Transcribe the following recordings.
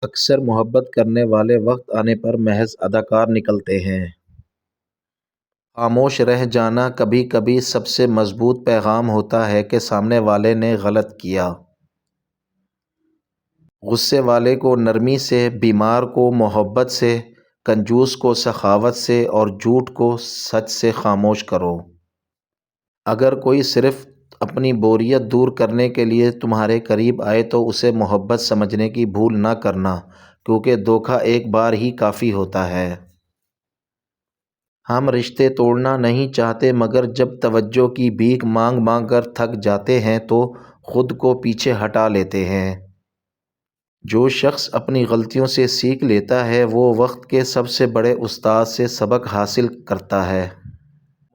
اکثر محبت کرنے والے وقت آنے پر محض اداکار نکلتے ہیں۔ خاموش رہ جانا کبھی کبھی سب سے مضبوط پیغام ہوتا ہے کہ سامنے والے نے غلط کیا۔ غصے والے کو نرمی سے، بیمار کو محبت سے، کنجوس کو سخاوت سے اور جھوٹ کو سچ سے خاموش کرو۔ اگر کوئی صرف اپنی بوریت دور کرنے کے لیے تمہارے قریب آئے تو اسے محبت سمجھنے کی بھول نہ کرنا، کیونکہ دھوکہ ایک بار ہی کافی ہوتا ہے۔ ہم رشتے توڑنا نہیں چاہتے، مگر جب توجہ کی بھیک مانگ مانگ کر تھک جاتے ہیں تو خود کو پیچھے ہٹا لیتے ہیں۔ جو شخص اپنی غلطیوں سے سیکھ لیتا ہے وہ وقت کے سب سے بڑے استاد سے سبق حاصل کرتا ہے۔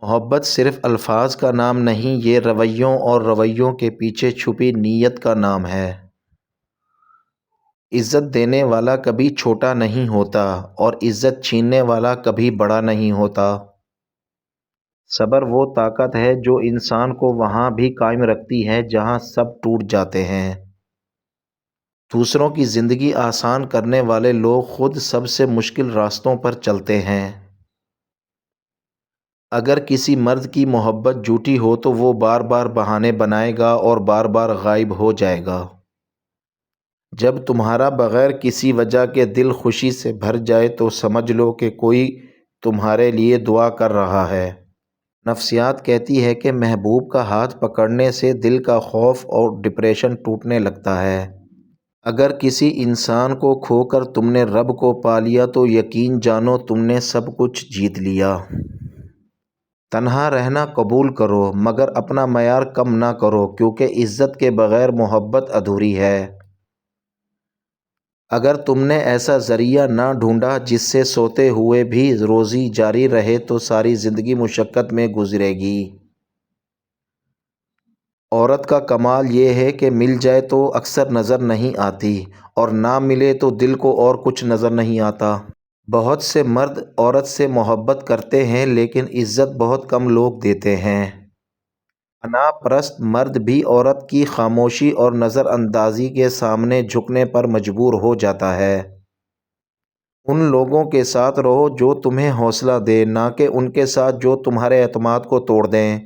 محبت صرف الفاظ کا نام نہیں، یہ رویوں اور رویوں کے پیچھے چھپی نیت کا نام ہے۔ عزت دینے والا کبھی چھوٹا نہیں ہوتا اور عزت چھیننے والا کبھی بڑا نہیں ہوتا۔ صبر وہ طاقت ہے جو انسان کو وہاں بھی قائم رکھتی ہے جہاں سب ٹوٹ جاتے ہیں۔ دوسروں کی زندگی آسان کرنے والے لوگ خود سب سے مشکل راستوں پر چلتے ہیں۔ اگر کسی مرد کی محبت جھوٹی ہو تو وہ بار بار بہانے بنائے گا اور بار بار غائب ہو جائے گا۔ جب تمہارا بغیر کسی وجہ کے دل خوشی سے بھر جائے تو سمجھ لو کہ کوئی تمہارے لیے دعا کر رہا ہے۔ نفسیات کہتی ہے کہ محبوب کا ہاتھ پکڑنے سے دل کا خوف اور ڈپریشن ٹوٹنے لگتا ہے۔ اگر کسی انسان کو کھو کر تم نے رب کو پا لیا تو یقین جانو تم نے سب کچھ جیت لیا۔ تنہا رہنا قبول کرو، مگر اپنا معیار کم نہ کرو، کیونکہ عزت کے بغیر محبت ادھوری ہے۔ اگر تم نے ایسا ذریعہ نہ ڈھونڈا جس سے سوتے ہوئے بھی روزی جاری رہے تو ساری زندگی مشقت میں گزرے گی۔ عورت کا کمال یہ ہے کہ مل جائے تو اکثر نظر نہیں آتی اور نہ ملے تو دل کو اور کچھ نظر نہیں آتا۔ بہت سے مرد عورت سے محبت کرتے ہیں لیکن عزت بہت کم لوگ دیتے ہیں۔ انا پرست مرد بھی عورت کی خاموشی اور نظر اندازی کے سامنے جھکنے پر مجبور ہو جاتا ہے۔ ان لوگوں کے ساتھ رہو جو تمہیں حوصلہ دیں، نہ کہ ان کے ساتھ جو تمہارے اعتماد کو توڑ دیں۔